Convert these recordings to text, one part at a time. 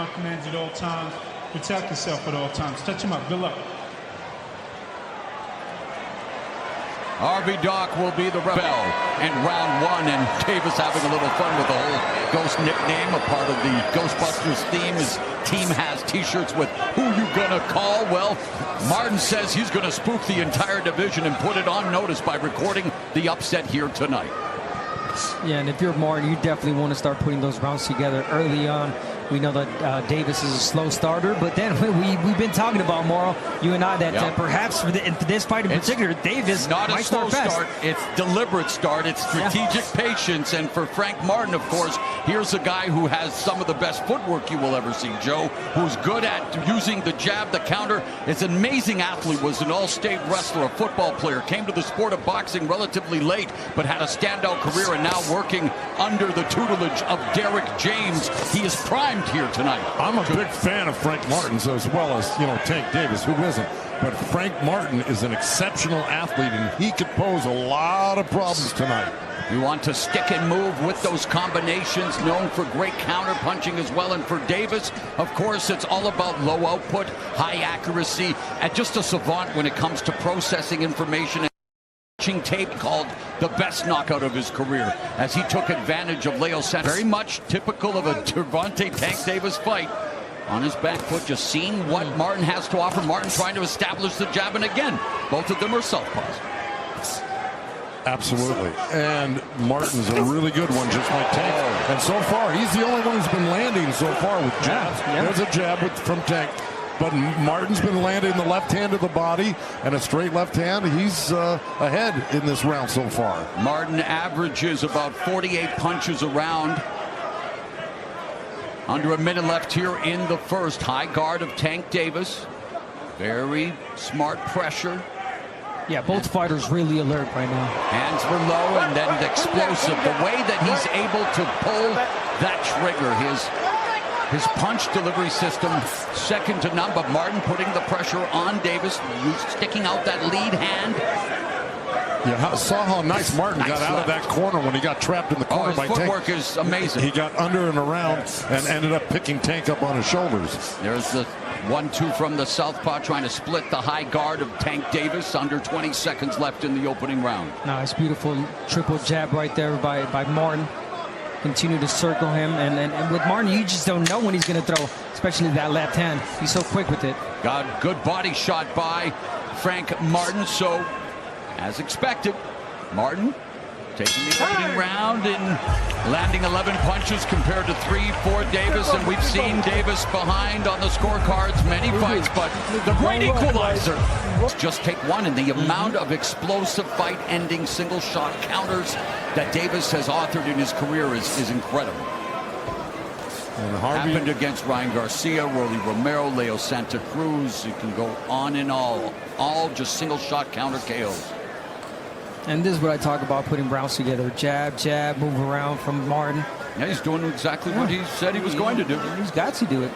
my commands at all times. Protect yourself at all times. Touch him up. Good luck. RB Doc will be the rebel in round one, and Davis having a little fun with the whole Ghost nickname. A part of the Ghostbusters theme. His team has t-shirts with "Who you gonna call?" Well, Martin says he's gonna spook the entire division and put it on notice by recording the upset here tonight. Yeah, and if you're Martin, you definitely want to start putting those rounds together early on. We know that Davis is a slow starter, but then we've been talking about, Mauro, you and I, that perhaps for this fight in particular, Davis not might a slow start start. It's deliberate start. It's strategic patience. And for Frank Martin, of course, here's a guy who has some of the best footwork you will ever see, Joe, who's good at using the jab, the counter. Is an amazing athlete, was an all-state wrestler, a football player, came to the sport of boxing relatively late, but had a standout career, and now working under the tutelage of Derek James. He is primed here tonight. I'm a big fan of Frank Martin's, as well as, Tank Davis, who isn't. But Frank Martin is an exceptional athlete, and he could pose a lot of problems tonight. You want to stick and move with those combinations, known for great counter punching as well. And for Davis, of course, it's all about low output, high accuracy, and just a savant when it comes to processing information. Tape called the best knockout of his career as he took advantage of Leo Santos. Very much typical of a Gervonta Tank Davis fight. On his back foot, just seeing what Martin has to offer. Martin trying to establish the jab, and again, both of them are southpaws. Absolutely. And Martin's a really good one, just like Tank. And so far, he's the only one who's been landing so far with jabs. There's a jab from Tank. But Martin's been landing the left hand of the body and a straight left hand. He's ahead in this round so far. Martin averages about 48 punches a round. Under a minute left here in the first. High guard of Tank Davis. Very smart pressure. Yeah, both fighters really alert right now. Hands were low and then explosive. The way that he's able to pull that trigger, his punch delivery system, second to none. But Martin putting the pressure on Davis, sticking out that lead hand. Yeah, saw how nice Martin got out of that corner when he got trapped in the corner by Tank. His footwork is amazing. He got under and around and ended up picking Tank up on his shoulders. There's the 1-2 from the southpaw, trying to split the high guard of Tank Davis. Under 20 seconds left in the opening round. Nice, beautiful triple jab right there by Martin. Continue to circle him, and with Martin, you just don't know when he's going to throw, especially that left hand. He's so quick with it. Got good body shot by Frank Martin. So, as expected, Martin taking the opening round and landing 11 punches compared to 3 for Davis. And we've seen Davis behind on the scorecards many fights, but the great equalizer. Just take one, and the amount of explosive fight-ending single-shot counters that Davis has authored in his career is incredible. And happened against Ryan Garcia, Rolly Romero, Leo Santa Cruz. You can go on and all just single-shot counter KOs. And this is what I talk about, putting rounds together. Jab, jab, move around from Martin. Yeah, he's doing exactly what he said he was going to do. He's got to do it.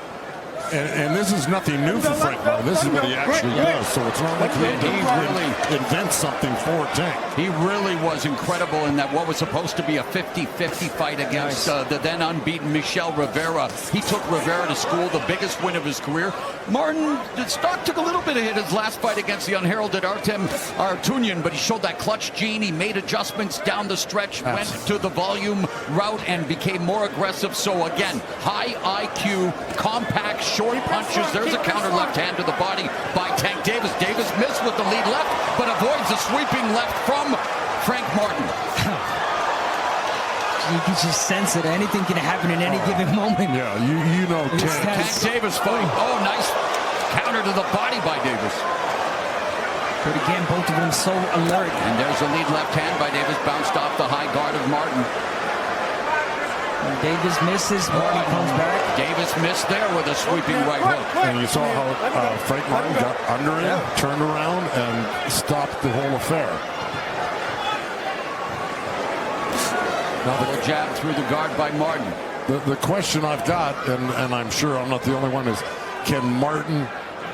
And this is nothing new for Frank Martin. This is what he actually does. So it's not like he really invents something for Tank. He really was incredible in that what was supposed to be a 50-50 fight against the then unbeaten Michel Rivera. He took Rivera to school, the biggest win of his career. Martin, the stock took a little bit of hit his last fight against the unheralded Artem Artunian, but he showed that clutch gene. He made adjustments down the stretch, went to the volume route, and became more aggressive. So again, high IQ, compact, short punches. There's a counter left hand to the body by Tank Davis. Davis missed with the lead left, but avoids the sweeping left from Frank Martin. You can just sense it. Anything can happen in any given moment. Yeah, you know Tank Davis fight. Oh, nice counter to the body by Davis. But again, both of them so alert. And there's a lead left hand by Davis, bounced off the high guard of Martin. When Davis misses, Martin comes back. Davis missed there with a sweeping right hook. And you saw how Frank Martin got under him, turned around, and stopped the whole affair. Now the jab through the guard by Martin. The question I've got, and I'm sure I'm not the only one, is can Martin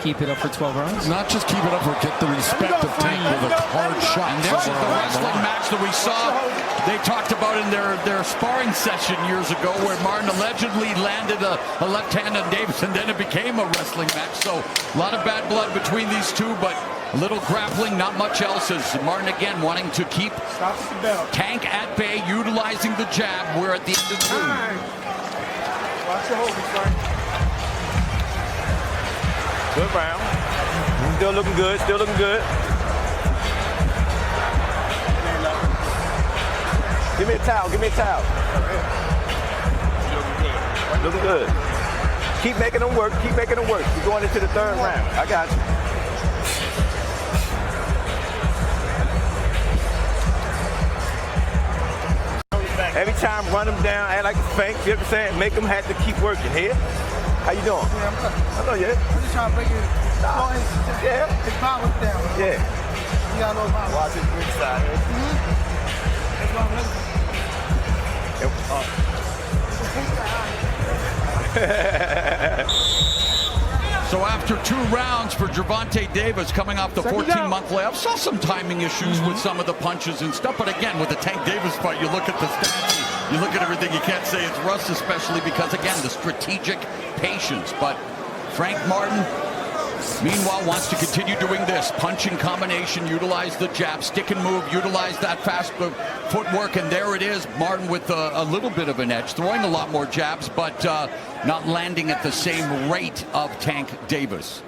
Keep it up for 12 rounds. Not just keep it up, or get the respect of Tank with a hard shot. And there's the wrestling match that we saw. They talked about in their sparring session years ago, where Martin allegedly landed a left hand on Davis, and then it became a wrestling match. So a lot of bad blood between these two, but a little grappling, not much else. As Martin again wanting to keep Tank at bay, utilizing the jab. We're at the end of 2. Watch your hold, Frank. Good round. Still looking good. Still looking good. Give me a towel. Give me a towel. Looking good. Keep making them work. Keep making them work. We're going into the 3rd round. I got you. Every time, run them down, act like a fake. You know what I'm saying? Make them have to keep working. Here? How you doing? Yeah, I'm good. I know you. I'm just trying to break his power down. Yeah. You got no power. Watch his big side. That's why I'm So after 2 rounds for Gervonta Davis, coming off the 14-month layoff, saw some timing issues with some of the punches and stuff. But again, with the Tank Davis fight, you look at the stats, you look at everything, you can't say it's rust, especially because, again, the strategic patience. But Frank Martin, meanwhile, wants to continue doing this. Punching combination, utilize the jab, stick and move, utilize that fast footwork, and there it is. Martin with a little bit of an edge, throwing a lot more jabs, but not landing at the same rate of Tank Davis.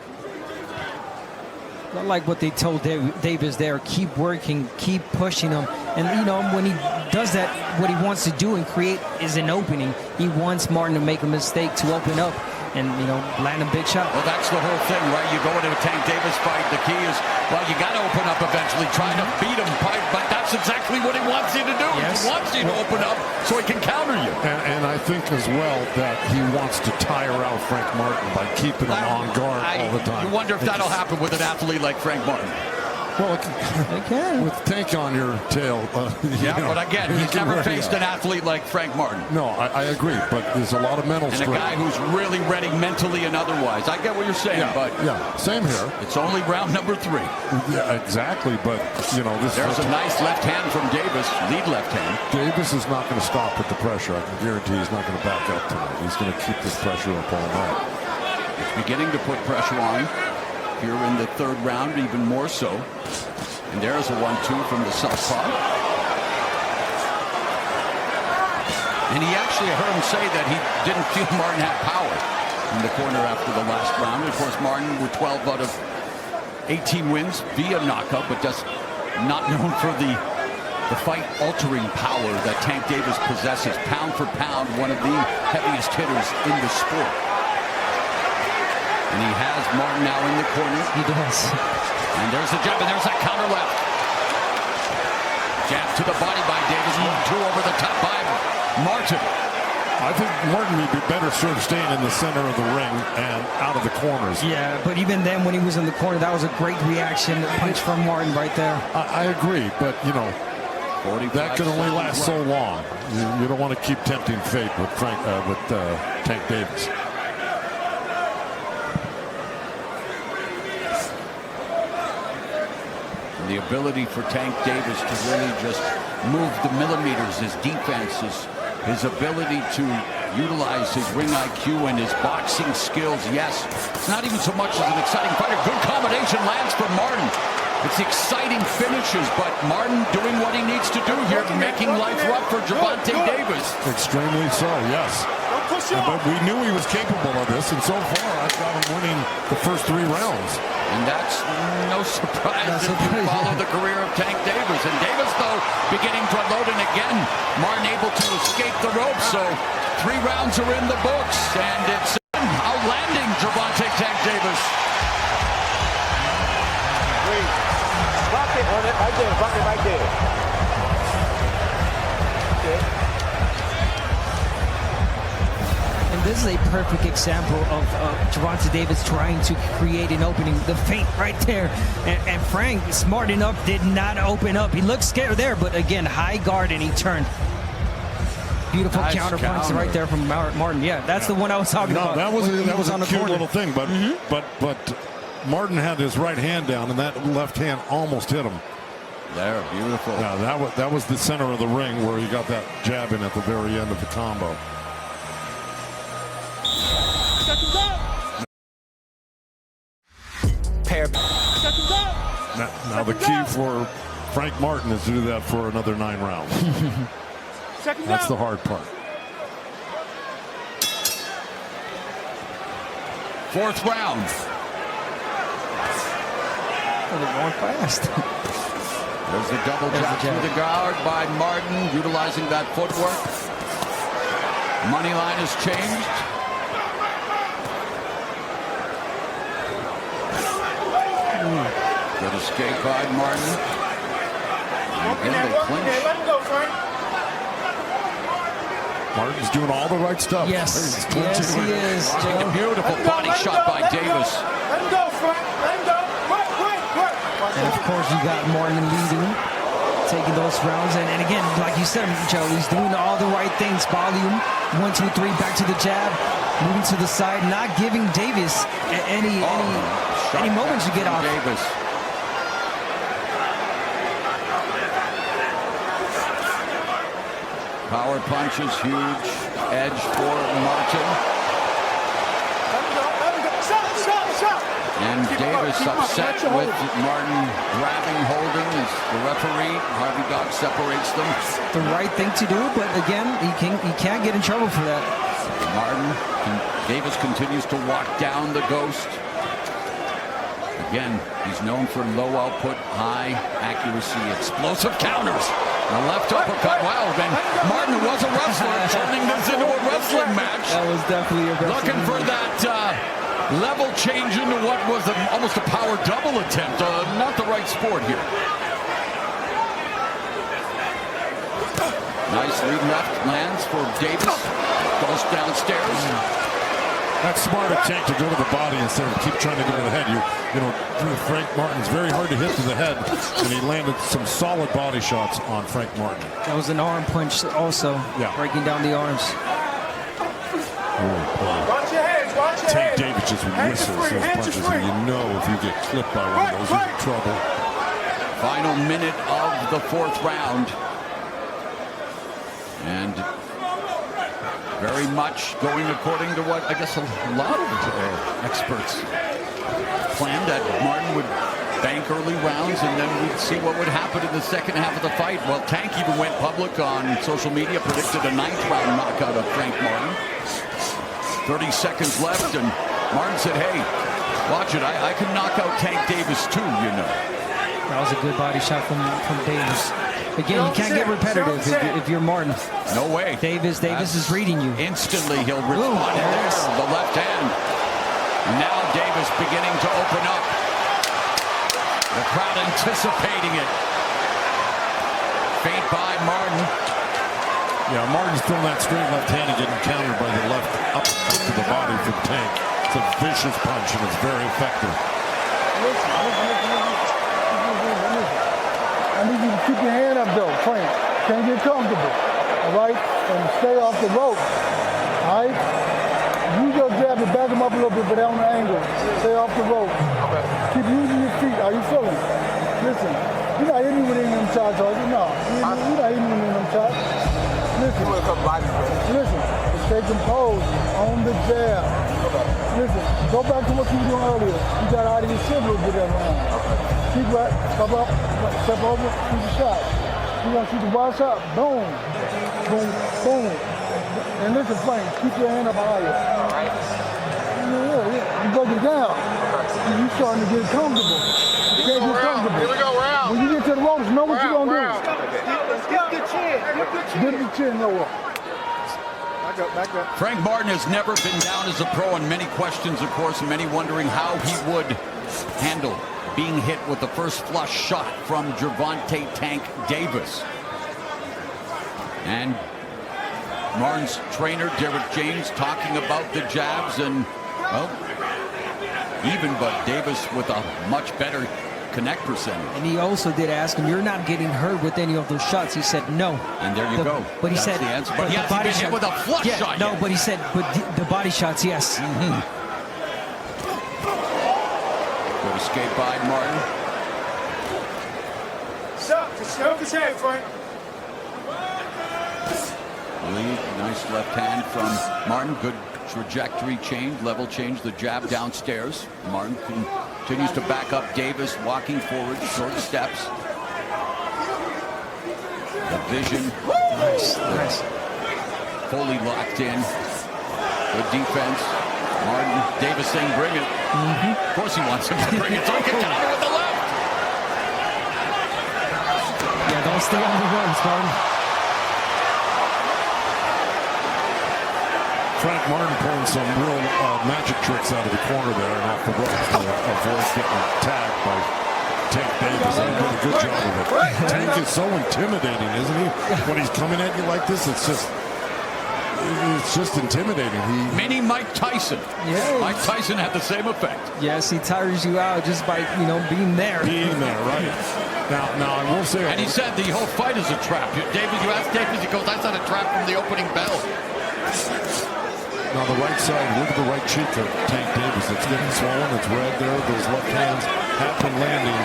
I like what they told Davis there. Keep working, keep pushing him. And, you know, when he does that, what he wants to do and create is an opening. He wants Martin to make a mistake, to open up and, you know, land a big shot. Well, that's the whole thing, right? You go into a Tank Davis fight, the key is, well, you got to open up eventually, trying to beat him, but that's exactly what he wants you to do. Yes. He wants you to open up so he can counter you. And I think as well that he wants to tire out Frank Martin by keeping him on guard all the time. You wonder if that'll happen with an athlete like Frank Martin. Well, They can. with Tank on your tail. Yeah, but again, he's never faced an athlete like Frank Martin. No, I agree, but there's a lot of mental And strength. a guy who's really ready mentally and otherwise. I get what you're saying, but same here. it's only round number 3. Yeah, exactly, but you know this. There's a nice left hand from Davis, lead left hand. Davis is not going to stop with the pressure. I can guarantee he's not going to back up tonight. He's going to keep this pressure up all night. It's beginning to put pressure on here in the 3rd round, even more so. And there's a 1-2 from the southpaw. And he actually, I heard him say that he didn't feel Martin had power in the corner after the last round. Of course, Martin with 12 out of 18 wins via knockout, but just not known for the fight-altering power that Tank Davis possesses. Pound for pound, one of the heaviest hitters in the sport. And he has Martin now in the corner. He does. And there's the jab, and there's that counter left. Jab to the body by Davis. 1-2 over the top by Martin. I think Martin would be better served staying in the center of the ring and out of the corners. Yeah, but even then, when he was in the corner, that was a great reaction. Punch from Martin right there. I agree, but you know, that can only last so long. You don't want to keep tempting fate with Tank Davis. The ability for Tank Davis to really just move the millimeters, his defense, his ability to utilize his ring IQ and his boxing skills. Yes, it's not even so much as an exciting fighter. Good combination lands for Martin. It's exciting finishes, but Martin doing what he needs to do here, making life rough for Gervonta Davis. Extremely so, yes. But we knew he was capable of this, and so far I've got him winning the first 3 rounds. And that's no surprise if you follow the career of Tank Davis. And Davis, though, beginning to unload, and again, Martin able to escape the ropes. So 3 rounds are in the books, and it's outlanding Gervonta Tank Davis. Bucket on it right there. Bucket right there. Okay. And this is a perfect example of Gervonta Davis trying to create an opening. The feint right there. And Frank, smart enough, did not open up. He looked scared there, but again, high guard, and he turned. Beautiful Nice counter punch counter. right there from Martin. Yeah, that's the one I was talking about. That was when he a on the cute corner. little thing, but Martin had his right hand down, and that left hand almost hit him. There, beautiful. Yeah, that was the center of the ring where he got that jab in at the very end of the combo. Now the key for Frank Martin is to do that for another 9 rounds. That's the hard part. 4th round. They're going fast. There's a double jab through the guard by Martin, utilizing that footwork. Money line has changed. Good escape by Martin. Again, they clinch. Martin's doing all the right stuff. Yes, yes, he is. A beautiful body shot by Davis. Let him go, Frank. Let him go. Work. And of course, you got Martin leading, taking those rounds. And again, like you said, Joe, he's doing all the right things. Volume, 1, 2, 3, back to the jab, moving to the side, not giving Davis any moments to get off. Davis. Power punch is huge. Edge for Martin. And Davis upset with Martin grabbing, holding as the referee, Harvey Dock, separates them. The right thing to do, but again, he can't get in trouble for that. Davis continues to walk down the Ghost. Again, he's known for low output, high accuracy, explosive counters. The left uppercut. Wow, man. Martin was a wrestler, turning this into a wrestling match. That was definitely a wrestling Looking for that level change into what was almost a power double attempt. Not the right sport here. Nice lead left lands for Davis. Goes downstairs. That's smart of Tank to go to the body instead of keep trying to go to the head. You know, Frank Martin's very hard to hit to the head, and he landed some solid body shots on Frank Martin. That was an arm punch also, breaking down the arms. Watch your hands. Watch your Tank hands. Davis just whistles those punches, and you know if you get clipped by one of those, you're in trouble. Final minute of the 4th round. And very much going according to what I guess a lot of experts planned, that Martin would bank early rounds and then we'd see what would happen in the second half of the fight. Well, Tank even went public on social media, predicted a 9th round knockout of Frank Martin. 30 seconds left, and Martin said, hey, watch it, I can knock out Tank Davis too, you know. That was a good body shot from Davis. Again, you can't get repetitive if you're Martin. No way. Davis is reading you. Instantly, he'll respond there. The left hand. Now Davis beginning to open up. The crowd anticipating it. Feint by Martin. Yeah, Martin's throwing that straight left hand and getting countered by the left up to the body from Tank. It's a vicious punch, and it's very effective. I need you to keep your hand up, though, Frank. Can't get comfortable, all right? And stay off the rope, all right? Use your jab to back him up a little bit, but on the angle. Stay off the rope. Okay. Keep using your feet. How you feeling? Listen, you're not hitting with any of them shots, are you? No, you're not hitting with any of them shots. Listen, stay composed on the jab. Okay. Listen, go back to what you were doing earlier. You got out of your shit a little bit that round. Okay. Keep right, come up, step over, shoot the shot. You're gonna shoot the wild shot, boom, boom, boom. And listen, Frank, keep your hand up higher. All right. Yeah, you break it down. You're starting to get comfortable. You can't get comfortable. Here we go, round. When you get to the ropes, know what you're gonna do. Get the chin. Get the chin, Noah. Back up. Frank Martin has never been down as a pro, and many questions, of course, and many wondering how he would handle being hit with the first flush shot from Gervonta Tank Davis. And Martin's trainer, Derek James, talking about the jabs, and, well, even, but Davis with a much better connect percentage. And he also did ask him, you're not getting hurt with any of those shots. He said no. And there you go. But he That's said the answer. But he hasn't been hit with a flush shot no, yet. but he said, but the body shots, yes. escape by Martin. Stroke his head, Frank. Lead, nice left hand from Martin. Good trajectory change, level change, the jab downstairs. Martin continues to back up Davis, walking forward, short steps. The vision. Nice. Fully locked in. Good defense. Martin, Davis saying bring it. Of course he wants him to bring it. Don't get counter with the left. Yeah, don't stay on the run, Martin. Frank Martin pulling some real magic tricks out of the corner there and off the ropes to avoid getting tagged by Tank Davis. He did a good job of it. Tank is so intimidating, isn't he? When he's coming at you like this, it's just intimidating. Mini Mike Tyson. Yeah. Mike Tyson had the same effect. Yes, he tires you out just by, being there. Being there, right. Now I will say... And he said the whole fight is a trap. You asked Davis, he goes, that's not a trap from the opening bell. Now the right side, look at the right cheek of Tank Davis. It's getting swollen. It's red there. Those left hands have been landing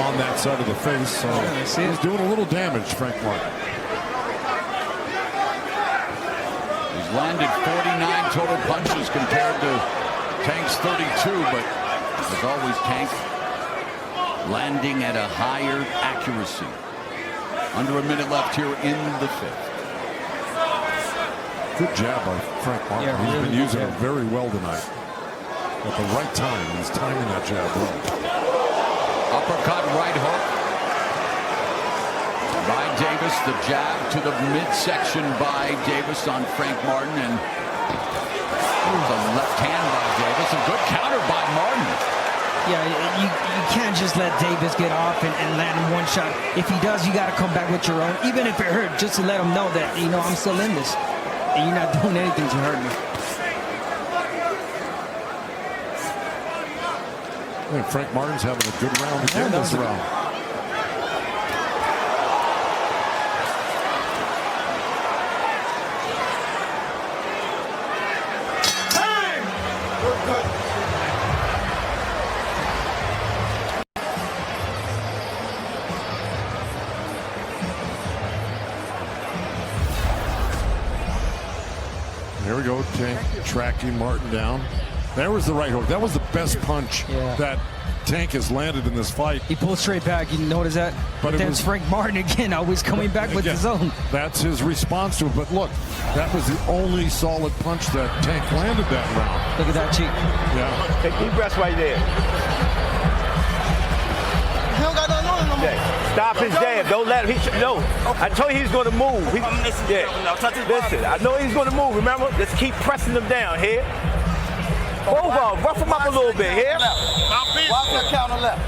on that side of the face. So he's doing a little damage, Frank Martin. He's landed 49 total punches compared to Tank's 32, but as always, Tank landing at a higher accuracy. Under a minute left here in the fifth. Good jab by Frank Martin. Yeah, He's really been using good. it very well tonight. At the right time, he's timing that jab well. Uppercut, right hook by Davis. The jab to the midsection by Davis on Frank Martin. And the left hand by Davis. A good counter by Martin. Yeah, you can't just let Davis get off and land in one shot. If he does, you got to come back with your own, even if it hurt, just to let him know that, I'm still in this. And you're not doing anything to hurt me. I think Frank Martin's having a good round again this round. There we go, Tank tracking Martin down. There was the right hook. That was the best punch that Tank has landed in this fight. He pulled straight back. You notice that? But then Frank Martin again, always coming back with his own. That's his response to it. But look, that was the only solid punch that Tank landed that round. Look at that cheek. Yeah. Take deep breaths right there. He don't got nothing on him no more. Stop his jab. Don't let him. No. I told you he's going to move. Listen, I know he's going to move. Remember? Just keep pressing him down here. Both of them. Rough him up a little bit here. Watch that counter left.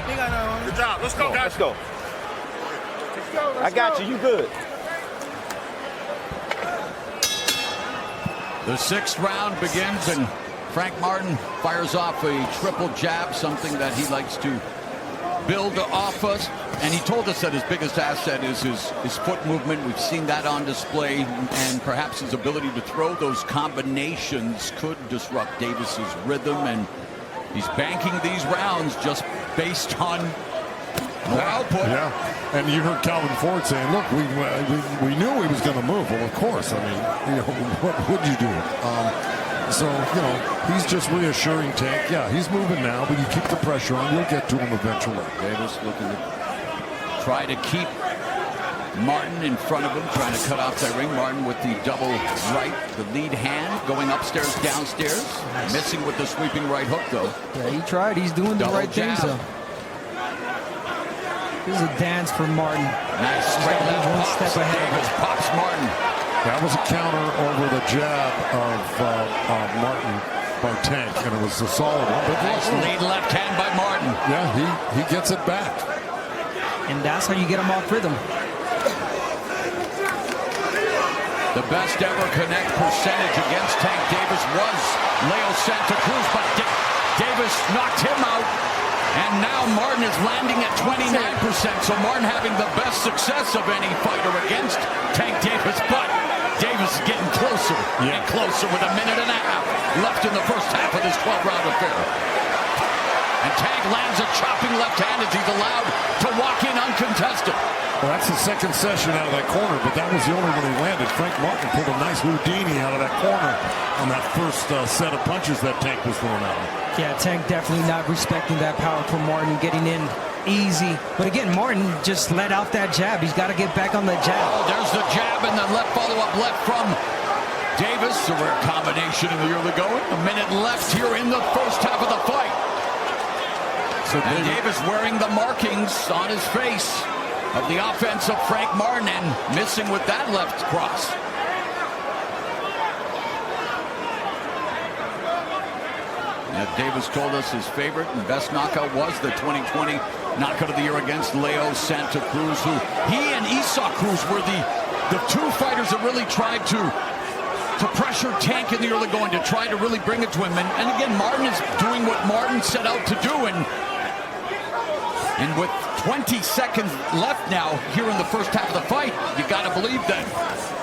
He got nothing on him. Good job. Let's go, guys. Let's go. I got you. You good. The sixth round begins, and Frank Martin fires off a triple jab, something that he likes to build off us. And he told us that his biggest asset is his foot movement. We've seen that on display, and perhaps his ability to throw those combinations could disrupt Davis's rhythm. And he's banking these rounds just based on output. Yeah, and you heard Calvin Ford saying, look, we knew he was going to move. Well, of course. I mean, what would you do? So, he's just reassuring Tank. Yeah, he's moving now, but you keep the pressure on. You'll get to him eventually. Davis looking to try to keep Martin in front of him, trying to cut off that ring. Martin with the double right, the lead hand, going upstairs, downstairs. Missing with the sweeping right hook, though. Yeah, he tried. He's doing the right things, though. This is a dance for Martin. Nice straight left one pops. step ahead. Davis pops Martin. That was a counter over the jab of Martin by Tank, and it was a solid one. But Nice lead left hand by Martin. yeah, he gets it back. And that's how you get him off rhythm. The best ever connect percentage against Tank Davis was Leo Santa Cruz, but Davis knocked him out. And now Martin is landing at 29%. So Martin having the best success of any fighter against Tank Davis. But Davis is getting closer and closer with a minute and a half left in the first half of this 12-round affair. And Tank lands a chopping left hand as he's allowed to walk in uncontested. Well, that's the second session out of that corner, but that was the only one he landed. Frank Martin pulled a nice Houdini out of that corner on that first set of punches that Tank was throwing out. Yeah, Tank definitely not respecting that power from Martin, getting in easy. But again, Martin just let out that jab. He's got to get back on the jab. Oh, there's the jab and the left follow-up left from Davis. A rare combination in the early going. A minute left here in the first half of the fight. So And Davis wearing the markings on his face of the offense of Frank Martin and missing with that left cross. As Davis told us his favorite and best knockout was the 2020 knockout of the year against Leo Santa Cruz, who he and Isaac Cruz were the two fighters that really tried to pressure Tank in the early going, to try to really bring it to him. And again, Martin is doing what Martin set out to do, and with 20 seconds left now here in the first half of the fight, you got to believe that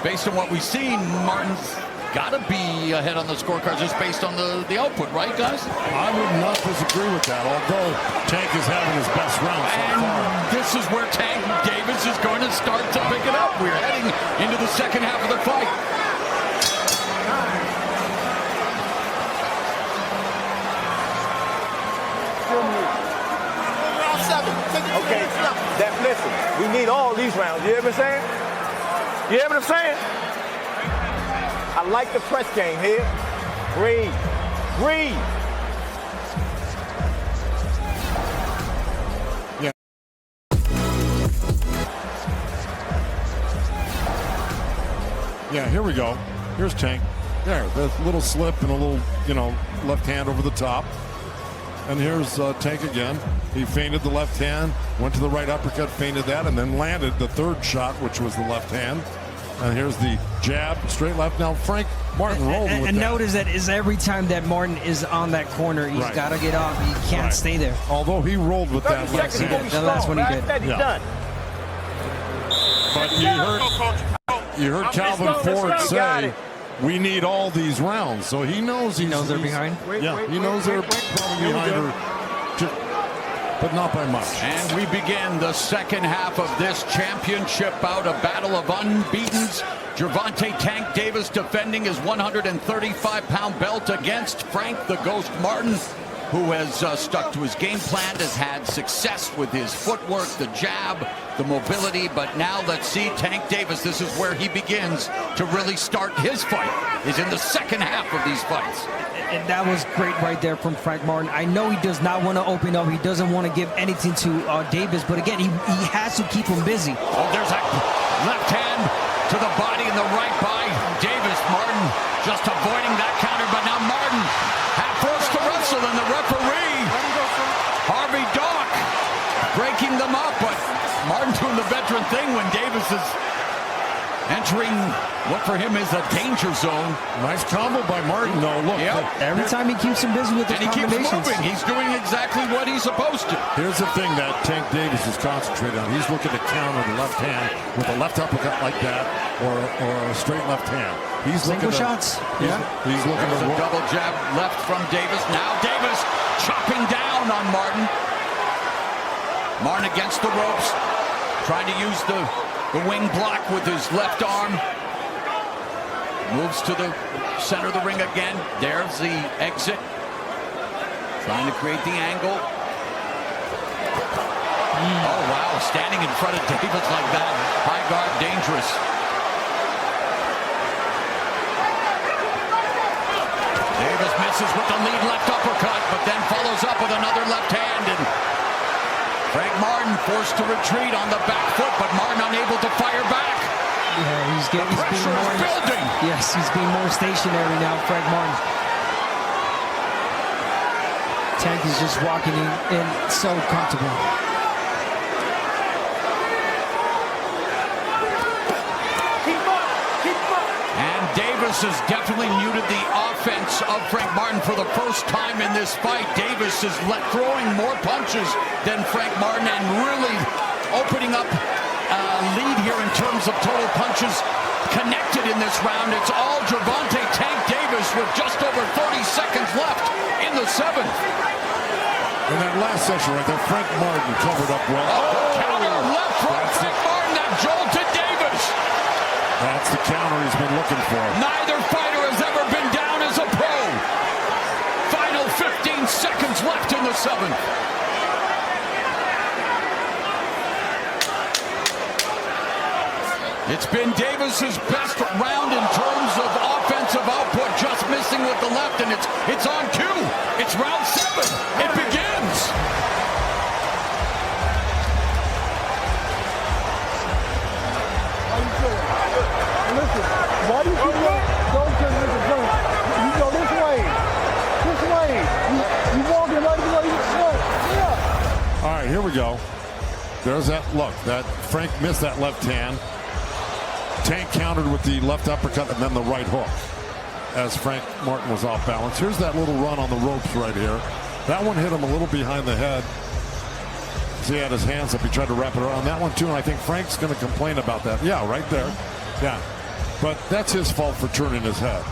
based on what we've seen, Martin's got to be ahead on the scorecards just based on the output, right, guys? I would not disagree with that, although Tank is having his best round so far. This is where Tank Davis is going to start to pick it up. We're heading into the second half of the fight. Okay, listen, we need all these rounds. You hear what I'm saying? You hear what I'm saying? I like the press game here. Breathe. Breathe. Yeah. Yeah, here we go. Here's Tank. There, the little slip and a little, left hand over the top. And here's Tank again. He feinted the left hand, went to the right uppercut, feinted that, and then landed the third shot, which was the left hand. And here's the jab, straight left. Now Frank Martin rolled with that. And notice that is every time that Martin is on that corner, he's got to get off. He can't stay there. Although he rolled with that left hand. The last one he did. Done. But you heard Calvin Ford say, we need all these rounds. So he knows they're behind? Yeah, he knows they're probably behind her, but not by much. And we begin the second half of this championship bout, a battle of unbeatens. Gervonta Tank Davis defending his 135-pound belt against Frank the Ghost Martin, who has stuck to his game plan, has had success with his footwork, the jab, the mobility. But now let's see Tank Davis. This is where he begins to really start his fight, is in the second half of these fights. And that was great right there from Frank Martin. I know he does not want to open up. He doesn't want to give anything to Davis. But again, he has to keep him busy. Oh, there's a left hand to the body and the right by Davis. Martin just avoiding that counter. But now Martin forced to wrestle, and the referee, Harvey Dock, breaking them up. But Martin doing the veteran thing when Davis is entering what for him is a danger zone. Nice combo by Martin, though. Look, every time he keeps him busy with the combinations. And he keeps moving. He's doing exactly what he's supposed to. Here's the thing that Tank Davis is concentrating on. He's looking to counter the left hand with a left uppercut like that, or a straight left hand. He's single looking shots. He's looking to double jab left from Davis. Now Davis chopping down on Martin. Martin against the ropes, trying to use the wing block with his left arm. Moves to the center of the ring again. There's the exit. Trying to create the angle. Oh, wow. Standing in front of Davis like that. High guard, dangerous. Davis misses with the lead left uppercut, but then follows up with another left hand. And Frank Martin forced to retreat on the back foot, but Martin unable to fire back. Yeah, he's being more building. Yes, he's being more stationary now, Frank Martin. Tank is just walking in so comfortable. And Davis has definitely muted the offense of Frank Martin for the first time in this fight. Davis is throwing more punches than Frank Martin and really opening up lead here in terms of total punches connected in this round. It's all Gervonta Tank Davis with just over 30 seconds left in the seventh. In that last session right there, Frank Martin covered up well. Counter left from Frank Martin that jolted Davis. That's the counter he's been looking for. Neither fighter has ever been down as a pro. Final 15 seconds left in the 7th. It's been Davis's best round in terms of offensive output, just missing with the left, and it's on cue. It's round 7. It begins. How you feeling? Listen, why do you keep don't turn this way? You go this way. This way. You walking right the way you should. Yeah. All right, here we go. There's that look. That Frank missed that left hand. Tank countered with the left uppercut and then the right hook as Frank Martin was off balance. Here's that little run on the ropes right here. That one hit him a little behind the head. So he had his hands up. He tried to wrap it around that one too, and I think Frank's going to complain about that. Yeah, right there. Yeah. But that's his fault for turning his head.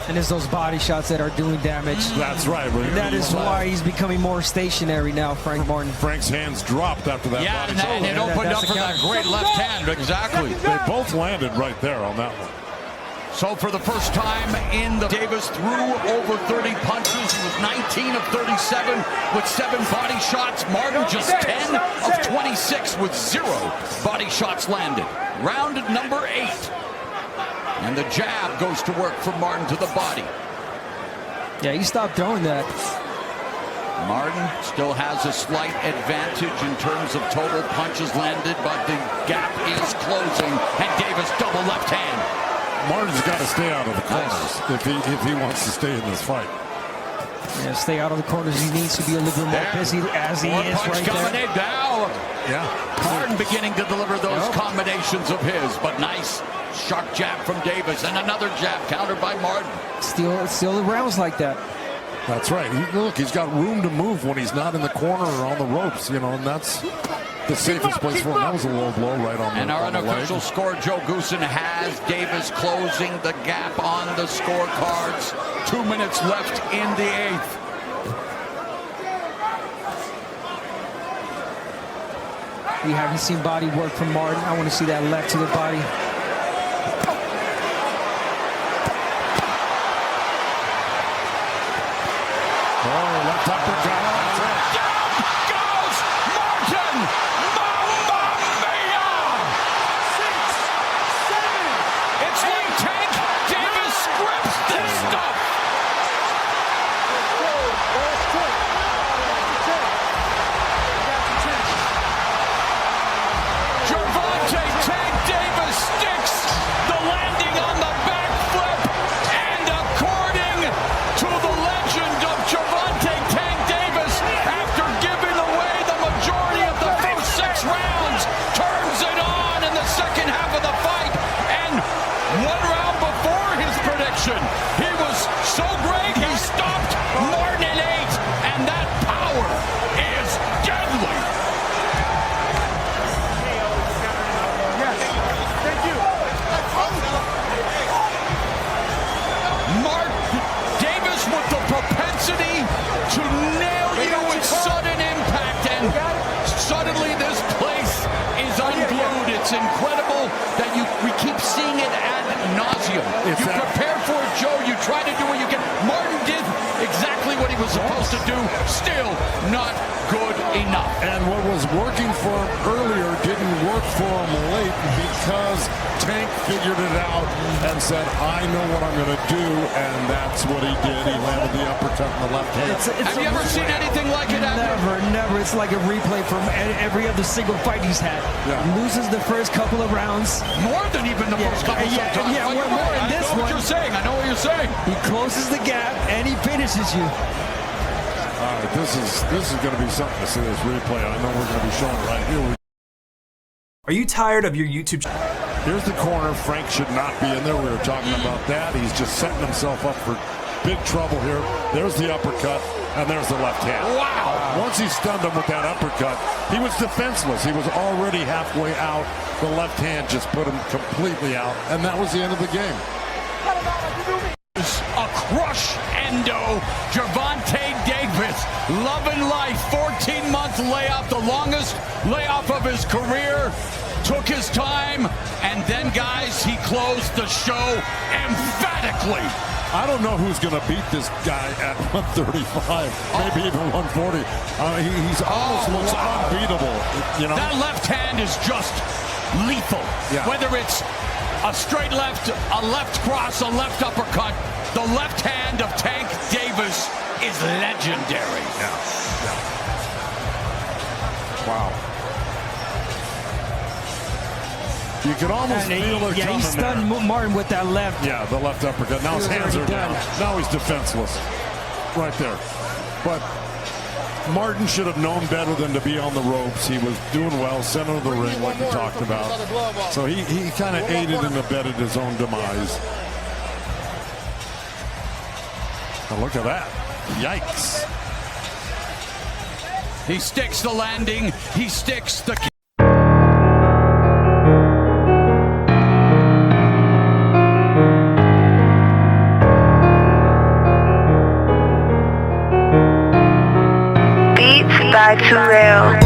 And it's those body shots that are doing damage. That's right. And that is why he's becoming more stationary now, Frank Martin. Frank's hands dropped after that body shot. And it opened up for that great left hand. Exactly. They both landed right there on that one. So for the first time in the Davis threw over 30 punches. He was 19 of 37 with 7 body shots. Martin just 10 of 26 with 0 body shots landed. Round number 8. And the jab goes to work from Martin to the body. Yeah, he stopped throwing that. Martin still has a slight advantage in terms of total punches landed, but the gap is closing. And Davis double left hand. Martin's got to stay out of the corners if he wants to stay in this fight. Yeah, stay out of the corners. He needs to be a little bit more busy as he is right there. Now. Yeah. Martin beginning to deliver those combinations of his, but nice sharp jab from Davis and another jab countered by Martin. Still the rounds like that. That's right. Look, he's got room to move when he's not in the corner or on the ropes, you know, and that's the safest place for him. That was a low blow right on the And our on the unofficial leg. score, Joe Goosen, has Davis closing the gap on the scorecards. 2 minutes left in the 8th. We haven't seen body work from Martin. I want to see that left to the body. Oh, left uppercut. Down goes Martin! Mamma mia! 6, 7. It's like Tank Davis scripts this stuff. Gervonta Tank Davis sticks the landing on the back flip, and according to the legend of Gervonta Tank Davis, after giving away the majority of the first 6 rounds, turns it on in the second half of the fight, and 1 round before his prediction, he was so great he stopped Martin at 8, and that power is deadly. Davis with the propensity to nail you with sudden impact, and suddenly this place is unglued. It's incredible that we keep seeing it ad nauseum. You prepare for it, Joe. You try to do what you can. Martin did exactly what he was supposed to do. Still not good enough. And what was working for him earlier didn't work for him late because Tank figured it out and said, I know what I'm going to do, and that's what he did. He landed the uppercut in the left hand. Have you ever seen anything like it, Abner? Never. It's like a replay from every other single fight he's had. Yeah. Loses the first couple of rounds. More than even the first couple sometimes. Yeah, But more in this I know one. what you're saying. I know what you're saying. He closes the gap and he finishes you. All right, this is going to be something to see this replay. I know we're going to be showing it right here. Are you tired of your YouTube Here's the corner. Frank should not be in there. We were talking about that. He's just setting himself up for big trouble here. There's the uppercut, and there's the left hand. Wow. Once he stunned him with that uppercut, he was defenseless. He was already halfway out. The left hand just put him completely out, and that was the end of the game. A crush endo. Gervonta Davis it. Loving life. 14-month layoff, the longest layoff of his career. Took his time, and then, guys, he closed the show emphatically. I don't know who's going to beat this guy at 135, maybe even 140. He's almost looks unbeatable. You know, that left hand is just lethal. Yeah. Whether it's a straight left, a left cross, a left uppercut, the left hand of Tank Davis is legendary. Yeah. Wow. You could almost feel it coming. He stunned there. Martin with that left. Yeah, the left uppercut. Now his hands are down. Now he's defenseless. Right there. But Martin should have known better than to be on the ropes. He was doing well, center of the ring, like we talked about. So he kind of aided and abetted his own demise. Now look at that. Yikes. He sticks the landing. He sticks the... Beats by Terrell.